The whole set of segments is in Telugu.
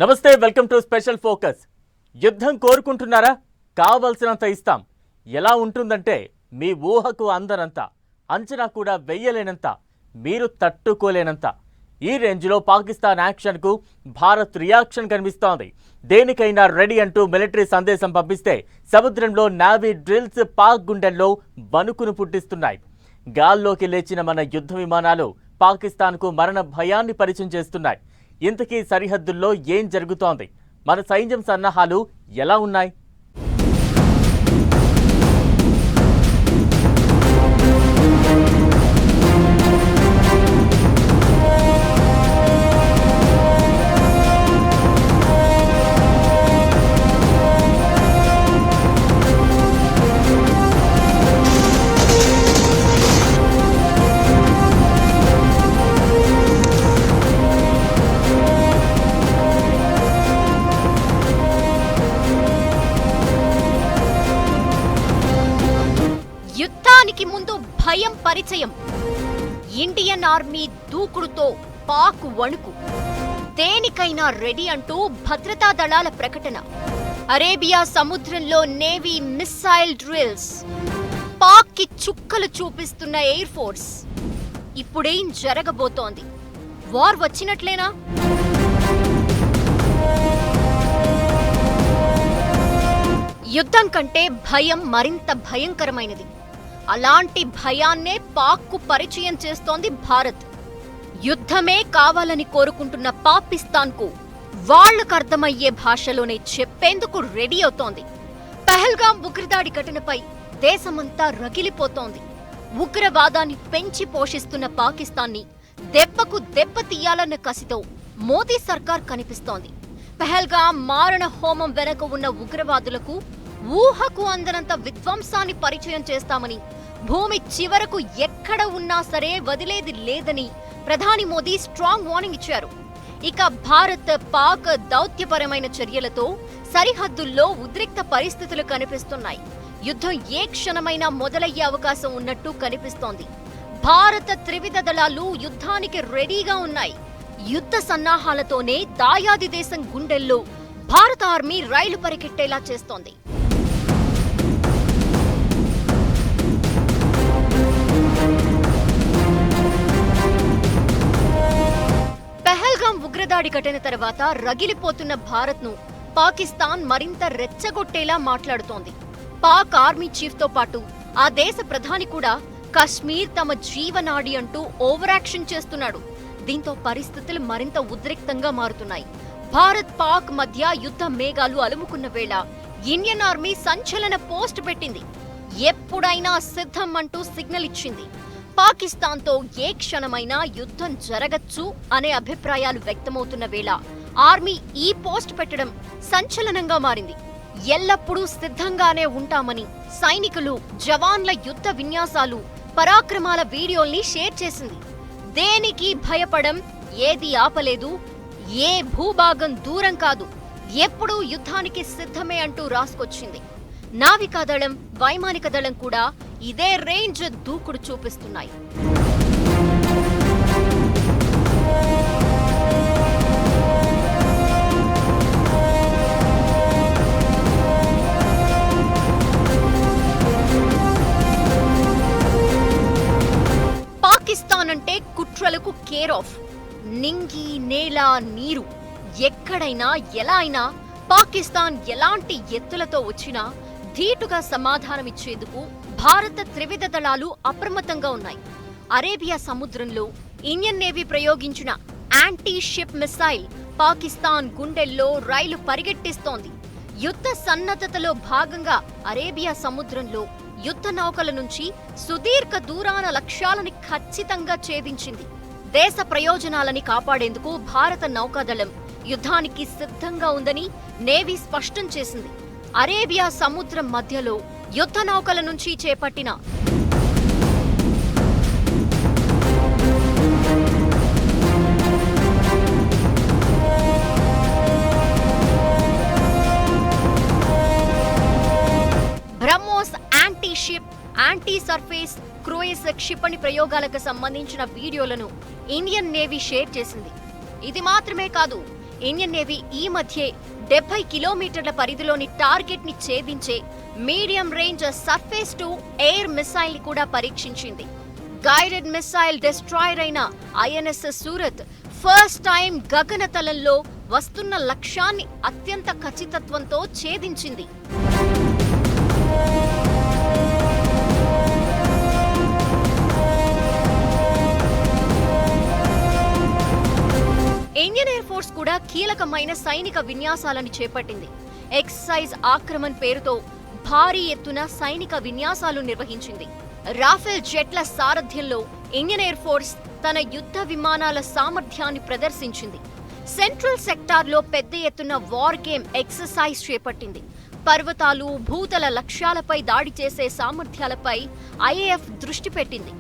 నమస్తే, వెల్కమ్ టు స్పెషల్ ఫోకస్. యుద్ధం కోరుకుంటున్నారా? కావాల్సినంత ఇస్తాం. ఎలా ఉంటుందంటే మీ ఊహకు అందనంత, అంచనా కూడా వెయ్యలేనంత, మీరు తట్టుకోలేనంత. ఈ రేంజ్లో పాకిస్తాన్ యాక్షన్కు భారత్ రియాక్షన్ కనిపిస్తోంది. దేనికైనా రెడీ అంటూ మిలిటరీ సందేశం పంపిస్తే సముద్రంలో నావీ డ్రిల్స్ పాక్ గుండెల్లో వణుకును పుట్టిస్తున్నాయి. గాల్లోకి లేచిన మన యుద్ధ విమానాలు పాకిస్తాన్కు మరణ భయాన్ని పరిచయం చేస్తున్నాయి. ఇంతకీ సరిహద్దుల్లో ఏం జరుగుతోంది? మన సైన్యం సన్నాహాలు ఎలా ఉన్నాయి? యుద్ధానికి ముందు భయం పరిచయం. ఇండియన్ ఆర్మీ దూకుడుతో పాక్ వణుకు. దేనికైనా రెడీ అంటూ భద్రతా దళాల ప్రకటన. అరేబియా సముద్రంలో నేవీ మిస్సైల్ డ్రిల్స్. పాక్ కి చుక్కలు చూపిస్తున్న ఎయిర్ ఫోర్స్. ఇప్పుడేం జరగబోతోంది? వార్ వచ్చినట్లేనా? యుద్ధం కంటే భయం మరింత భయంకరమైనది. అలాంటి భయాన్నే పాక్కు పరిచయం చేస్తోంది భారత్. యుద్ధమే కావాలని కోరుకుంటున్న పాకిస్తాన్కు వాళ్లకు అర్థమయ్యే భాషలోనే చెప్పేందుకు రెడీ అవుతోంది. పహల్గాం ఉగ్రదాడి ఘటనపై దేశమంతా రగిలిపోతోంది. ఉగ్రవాదాన్ని పెంచి పోషిస్తున్న పాకిస్తాన్ని దెబ్బకు దెబ్బ తీయాలన్న కసితో మోదీ సర్కార్ కనిపిస్తోంది. పహల్గాం మారణ హోమం వెనక ఉన్న ఉగ్రవాదులకు ఊహకు అందనంత విధ్వంసాన్ని పరిచయం చేస్తామని, భూమి చివరకు ఎక్కడ ఉన్నా సరే వదిలేది లేదని ప్రధాని మోదీ స్ట్రాంగ్ వార్నింగ్ ఇచ్చారు. ఇక భారత్ పాక్ దౌత్యపరమైన చర్యలతో సరిహద్దుల్లో ఉద్రిక్త పరిస్థితులు కనిపిస్తున్నాయి. యుద్ధం ఏ క్షణమైనా మొదలయ్యే అవకాశం ఉన్నట్టు కనిపిస్తోంది. భారత త్రివిధ దళాలు యుద్ధానికి రెడీగా ఉన్నాయి. యుద్ధ సన్నాహాలతోనే దాయాది దేశం గుండెల్లో భారత ఆర్మీ రైలు పరిగెట్టేలా చేస్తోంది. పహల్గాం ఉగ్రదాడి ఘటన తర్వాత రగిలిపోతున్న భారత్ను పాకిస్తాన్ మరింత రెచ్చగొట్టేలా మాట్లాడుతోంది. పాక్ ఆర్మీ చీఫ్ తో పాటు ఆ దేశ ప్రధాని కూడా కశ్మీర్ తమ జీవనాడి అంటూ ఓవర్ యాక్షన్ చేస్తున్నాడు. దీంతో పరిస్థితులు మరింత ఉద్రిక్తంగా మారుతున్నాయి. భారత్ పాక్ మధ్య యుద్ధ మేఘాలు అలుముకున్న వేళ ఇండియన్ ఆర్మీ సంచలన పోస్ట్ పెట్టింది. ఎప్పుడైనా సిద్ధం అంటూ సిగ్నల్ ఇచ్చింది. పాకిస్తాన్తో ఏ క్షణమైనా యుద్ధం జరగచ్చు అనే అభిప్రాయాలు వ్యక్తమవుతున్న వేళ ఆర్మీ ఈ పోస్ట్ పెట్టడం సంచలనంగా మారింది. ఎల్లప్పుడూ సిద్ధంగానే ఉంటామని సైనికులు, జవాన్ల యుద్ధ విన్యాసాలు, పరాక్రమాల వీడియోల్ని షేర్ చేసింది. దేనికి భయపడం, ఏది ఆపలేదు, ఏ భూభాగం దూరం కాదు, ఎప్పుడూ యుద్ధానికి సిద్ధమే అంటూ రాసుకొచ్చింది. నావికాదళం, వైమానిక దళం కూడా ఇదే రేంజ్ దూకుడు చూపిస్తున్నాయి. పాకిస్తాన్ అంటే కుట్రలకు కేర్ ఆఫ్. నింగి, నేల, నీరు ఎక్కడైనా ఎలా అయినా పాకిస్తాన్ ఎలాంటి ఎత్తులతో వచ్చినా ధీటుగా సమాధానమిచ్చేందుకు భారత త్రివిధ దళాలు అప్రమత్తంగా ఉన్నాయి. అరేబియా సముద్రంలో ఇండియన్ నేవీ ప్రయోగించిన యాంటీ షిప్ మిసైల్ పాకిస్తాన్ గుండెల్లో రైలు పరిగెట్టిస్తోంది. యుద్ధ సన్నద్ధతలో భాగంగా అరేబియా సముద్రంలో యుద్ధ నౌకల నుంచి సుదీర్ఘ దూరాన లక్ష్యాలని ఖచ్చితంగా ఛేదించింది. దేశ ప్రయోజనాలని కాపాడేందుకు భారత నౌకాదళం యుద్ధానికి సిద్ధంగా ఉందని నేవీ స్పష్టం చేసింది. అరేబియా సముద్రం మధ్యలో యుద్ధ నౌకల నుంచి చేపట్టిన BrahMos anti ship, anti surface cruise క్షిపణి ప్రయోగాలకు సంబంధించిన వీడియోలను ఇండియన్ నేవీ షేర్ చేసింది. ఇది మాత్రమే కాదు, ఇండియన్ నేవీ ఈ మధ్యే 70 కిలోమీటర్ల పరిధిలోని టార్గెట్ ని ఛేదించే medium range surface to air missile ని కూడా పరీక్షించింది. గైడెడ్ మిసైల్ డెస్ట్రాయర్ అయిన ఐఎన్ఎస్ సూరత్ ఫస్ట్ టైం గగనతలంలో వస్తున్న లక్ష్యాన్ని అత్యంత ఖచ్చితత్వంతో ఛేదించింది. ఇండియన్ ఎయిర్ ఫోర్స్ కూడా కీలకమైన సైనిక విన్యాసాలను చేపట్టింది. ఎక్సర్సైజ్ ఆక్రమణ్ పేరుతో భారీ ఎత్తున సైనిక విన్యాసాలు నిర్వహించింది. రాఫెల్ జెట్ల సారథ్యంలో ఇండియన్ ఎయిర్ ఫోర్స్ తన యుద్ధ విమానాల సామర్థ్యాన్ని ప్రదర్శించింది. సెంట్రల్ సెక్టార్లో పెద్ద ఎత్తున వార్ గేమ్ ఎక్సర్సైజ్ చేపట్టింది. పర్వతాలు, భూతల లక్ష్యాలపై దాడి చేసే సామర్థ్యాలపై ఐఏఎఫ్ దృష్టి పెట్టింది.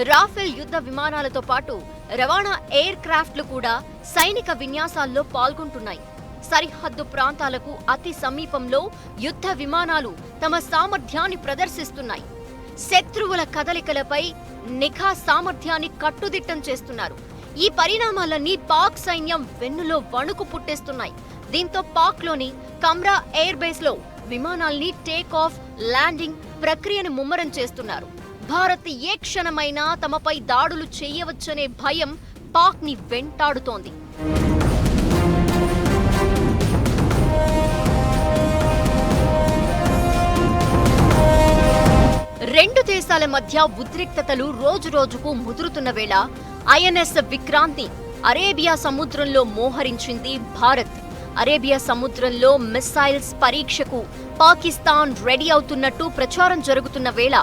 రాఫెల్ యుద్ధ విమానాలతో పాటు రవాణా ఎయిర్ క్రాఫ్ట్లు కూడా సైనిక విన్యాసాల్లో పాల్గొంటున్నాయి. సరిహద్దు ప్రాంతాలకు అతి సమీపంలో యుద్ధ విమానాలు తమ సామర్థ్యాన్ని ప్రదర్శిస్తున్నాయి. శత్రువుల కదలికలపై నిఘా సామర్థ్యాన్ని కట్టుదిట్టం చేస్తున్నారు. ఈ పరిణామాలన్నీ పాక్ సైన్యం వెన్నులో వణుకు పుట్టేస్తున్నాయి. దీంతో పాక్లోని కమ్రా ఎయిర్ బేస్ లో విమానాల్ని టేక్ ఆఫ్, ల్యాండింగ్ ప్రక్రియను ముమ్మరం చేస్తున్నారు. భారత్ ఏ క్షణమైనా తమపై దాడులు చేయవచ్చనే భయం పాక్ ని వెంటాడుతోంది. రెండు దేశాల మధ్య ఉద్రిక్తతలు రోజురోజుకు ముదురుతున్న వేళ ఐఎన్ఎస్ విక్రాంత్ ని అరేబియా సముద్రంలో మోహరించింది భారత్. అరేబియా సముద్రంలో మిసైల్స్ పరీక్షకు పాకిస్తాన్ రెడీ అవుతున్నట్టు ప్రచారం జరుగుతున్న వేళ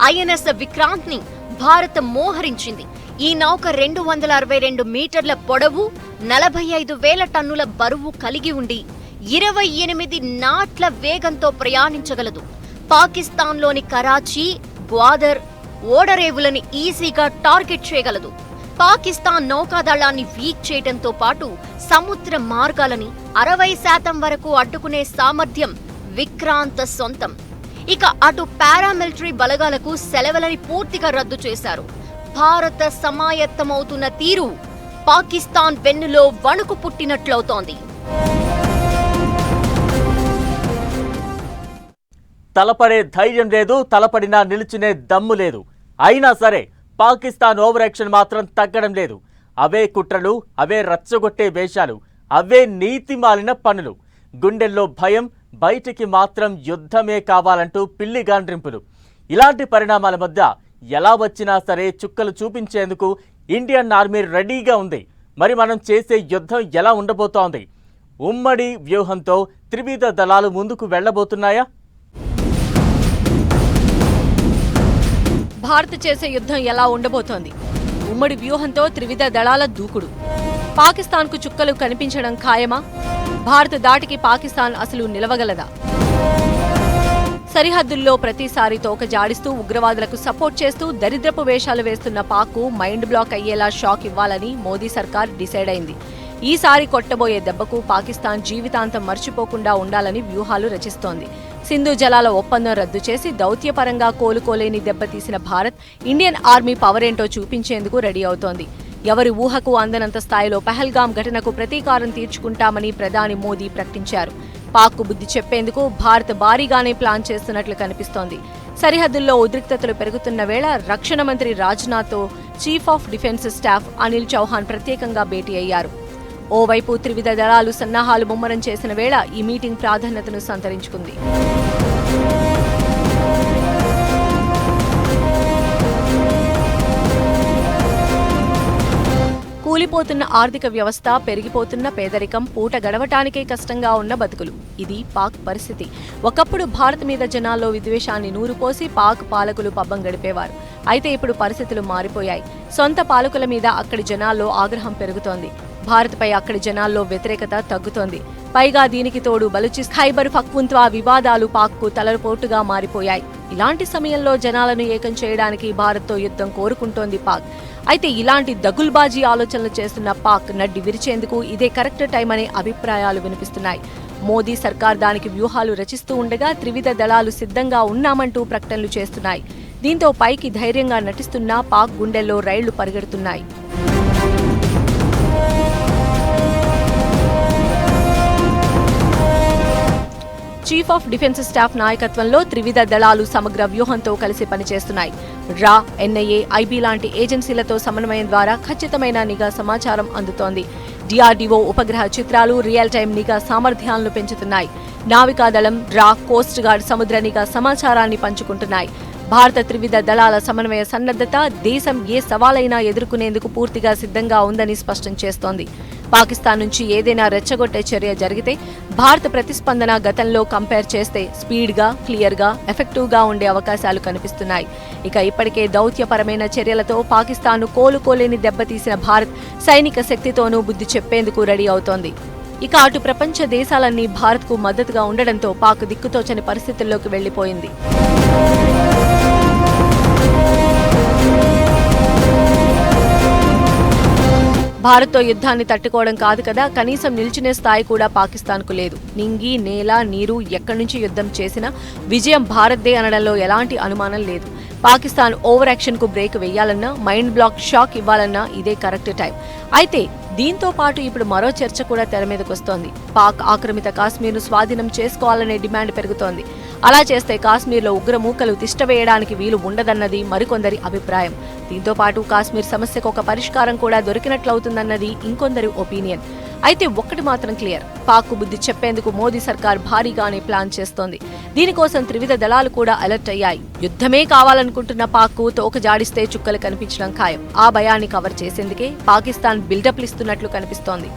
ఐఎన్ఎస్ విక్రాంత్ ని భారత్ మోహరించింది. ఈ నౌక 262 మీటర్ల పొడవు, 45,000 టన్నుల బరువు కలిగి ఉండి 28 నాట్ల వేగంతో ప్రయాణించగలదు. పాకిస్తాన్లోని కరాచీ, గ్వాదర్ ఓడరేవులని ఈజీగా టార్గెట్ చేయగలదు. పాకిస్తాన్ నౌకాదళాన్ని వీక్ చేయడంతో పాటు సముద్ర మార్గాలని 60% వరకు అడ్డుకునే సామర్థ్యం విక్రాంత్ సొంతం. ఇక అటు పారామిలిటరీ బలగాలకు సెలవులని పూర్తిగా రద్దు చేశారు. భారత సమాయత్తమవుతున్న తీరు పాకిస్తాన్ వెన్నులో వణుకు పుట్టినట్లవుతోంది. తలపడే ధైర్యం లేదు, తలపడినా నిలుచునే దమ్ము లేదు. అయినా సరే పాకిస్తాన్ ఓవర్ యాక్షన్ మాత్రం తగ్గడం లేదు. అవే కుట్రలు, అవే రచ్చగొట్టే వేషాలు, అవే నీతిమాలిన పనులు. గుండెల్లో భయం, బయటికి మాత్రం యుద్ధమే కావాలంటూ పిల్లి గాండ్రింపులు. ఇలాంటి పరిణామాల మధ్య ఎలా వచ్చినా సరే చుక్కలు చూపించేందుకు ఇండియన్ ఆర్మీ రెడీగా ఉంది. మరి మనం చేసే యుద్ధం ఎలా ఉండబోతోంది? ఉమ్మడి వ్యూహంతో త్రివిధ దళాలు ముందుకు వెళ్లబోతున్నాయా? భారత్ చేసే యుద్ధం ఎలా ఉండబోతోంది? ఉమ్మడి వ్యూహంతో త్రివిధ దళాల దూకుడు. పాకిస్తాన్కు చుక్కలు కనిపించడం ఖాయమా? భారత్ దాటికి పాకిస్తాన్ అసలు నిలవగలదా? సరిహద్దుల్లో ప్రతిసారి తోక జాడిస్తూ ఉగ్రవాదులకు సపోర్ట్ చేస్తూ దరిద్రపు వేషాలు వేస్తున్న పాక్కు మైండ్ బ్లాక్ అయ్యేలా షాక్ ఇవ్వాలని మోదీ సర్కార్ డిసైడ్ అయింది. ఈసారి కొట్టబోయే దెబ్బకు పాకిస్తాన్ జీవితాంతం మర్చిపోకుండా ఉండాలని వ్యూహాలు రచిస్తోంది. సింధు జలాల ఒప్పందం రద్దు చేసి దౌత్యపరంగా కోలుకోలేని దెబ్బతీసిన భారత్ ఇండియన్ ఆర్మీ పవర్ ఏంటో చూపించేందుకు రెడీ అవుతోంది. ఎవరి ఊహకు అందనంత స్థాయిలో పహల్గాం ఘటనకు ప్రతీకారం తీర్చుకుంటామని ప్రధాని మోదీ ప్రకటించారు. పాక్కు బుద్ధి చెప్పేందుకు భారత్ భారీగానే ప్లాన్ చేస్తున్నట్లు కనిపిస్తోంది. సరిహద్దుల్లో ఉద్రిక్తతలు పెరుగుతున్న వేళ రక్షణ మంత్రి రాజ్నాథ్తో chief of defence staff Anil Chauhan ప్రత్యేకంగా భేటీ అయ్యారు. ఓవైపు త్రివిధ దళాలు సన్నాహాలు ముమ్మరం చేసిన వేళ ఈ మీటింగ్ ప్రాధాన్యతను సంతరించుకుంది. కూలిపోతున్న ఆర్థిక వ్యవస్థ, పెరిగిపోతున్న పేదరికం, పూట గడవటానికే కష్టంగా ఉన్న బతుకులు. ఇది పాక్ పరిస్థితి. ఒకప్పుడు భారత్ మీద జనాల్లో విద్వేషాన్ని నూరుపోసి పాక్ పాలకులు పబ్బం గడిపేవారు. అయితే ఇప్పుడు పరిస్థితులు మారిపోయాయి. సొంత పాలకుల మీద అక్కడి జనాల్లో ఆగ్రహం పెరుగుతోంది. భారత్పై అక్కడి జనాల్లో వ్యతిరేకత తగ్గుతోంది. పైగా దీనికి తోడు బలూచిస్ ఖైబర్ పఖ్తుంత్వా వివాదాలు పాక్కు తలపోటుగా మారిపోయాయి. ఇలాంటి సమయంలో జనాలను ఏకం చేయడానికి భారత్తో యుద్ధం కోరుకుంటోంది పాక్. అయితే ఇలాంటి దగుల్బాజీ ఆలోచనలు చేస్తున్న పాక్ నడ్డి విరిచేందుకు ఇదే కరెక్ట్ టైం అనే అభిప్రాయాలు వినిపిస్తున్నాయి. మోదీ సర్కార్ దానికి వ్యూహాలు రచిస్తూ ఉండగా త్రివిధ దళాలు సిద్ధంగా ఉన్నామంటూ ప్రకటనలు చేస్తున్నాయి. దీంతో పైకి ధైర్యంగా నటిస్తున్నా పాక్ గుండెల్లో రైళ్లు పరిగెడుతున్నాయి. చీఫ్ ఆఫ్ డిఫెన్స్ స్టాఫ్ నాయకత్వంలో త్రివిధ దళాలు సమగ్ర వ్యూహంతో కలిసి పనిచేస్తున్నాయి. రా, ఎన్ఐఏ, ఐబీ లాంటి ఏజెన్సీలతో సమన్వయం ద్వారా ఖచ్చితమైన నిఘా సమాచారం అందుతోంది. డిఆర్డీఓ ఉపగ్రహ చిత్రాలు, రియల్ టైం నిఘా సామర్థ్యాలను పెంచుతున్నాయి. నావికాదళం, రా, కోస్ట్ గార్డ్ సముద్ర నిఘా సమాచారాన్ని పంచుకుంటున్నాయి. భారత త్రివిధ దళాల సమన్వయ సన్నద్ధత దేశం ఏ సవాలైనా ఎదుర్కొనేందుకు పూర్తిగా సిద్ధంగా ఉందని స్పష్టం చేస్తోంది. పాకిస్తాన్ నుంచి ఏదైనా రెచ్చగొట్టే చర్య జరిగితే భారత ప్రతిస్పందన గతంలో కంపేర్ చేస్తే స్పీడ్గా, క్లియర్గా, ఎఫెక్టివ్గా ఉండే అవకాశాలు కనిపిస్తున్నాయి. ఇక ఇప్పటికే దౌత్యపరమైన చర్యలతో పాకిస్తాన్ను కోలుకోలేని దెబ్బతీసిన భారత్ సైనిక శక్తితోనూ బుద్ధి చెప్పేందుకు రెడీ అవుతోంది. ఇక అటు ప్రపంచ దేశాలన్నీ భారత్కు మద్దతుగా ఉండడంతో పాక్ దిక్కుతోచని పరిస్థితుల్లోకి వెళ్లిపోయింది. భారత్తో యుద్ధాన్ని తట్టుకోవడం కాదు కదా, కనీసం నిల్చునే స్థాయి కూడా పాకిస్తాన్కు లేదు. నింగి, నేల, నీరు ఎక్కడి నుంచి యుద్ధం చేసినా విజయం భారత్దే అనడంలో ఎలాంటి అనుమానం లేదు. పాకిస్తాన్ ఓవర్ యాక్షన్ కు బ్రేక్ వేయాలన్నా, మైండ్ బ్లాక్ షాక్ ఇవ్వాలన్నా ఇదే కరెక్ట్ టైం. అయితే దీంతో పాటు ఇప్పుడు మరో చర్చ కూడా తెర మీదకొస్తోంది. పాక్ ఆక్రమిత కాశ్మీర్ను స్వాధీనం చేసుకోవాలనే డిమాండ్ పెరుగుతోంది. అలా చేస్తే కాశ్మీర్లో ఉగ్రమూకలు తిష్టవేయడానికి వీలు ఉండదన్నది మరికొందరి అభిప్రాయం. దీంతో పాటు కాశ్మీర్ సమస్యకు ఒక పరిష్కారం కూడా దొరికినట్లవుతుందన్నది ఇంకొందరి ఒపీనియన్. అయితే ఒక్కటి మాత్రం క్లియర్, పాక్ బుద్ధి చెప్పేందుకు మోదీ సర్కార్ భారీగానే ప్లాన్ చేస్తోంది. దీనికోసం త్రివిధ దళాలు కూడా అలర్ట్ అయ్యాయి. యుద్ధమే కావాలనుకుంటున్న పాక్ తోక జాడిస్తే చుక్కలు కనిపించడం ఖాయం. ఆ భయాన్ని కవర్ చేసేందుకే పాకిస్తాన్ బిల్డప్లు ఇస్తున్నట్లు కనిపిస్తోంది.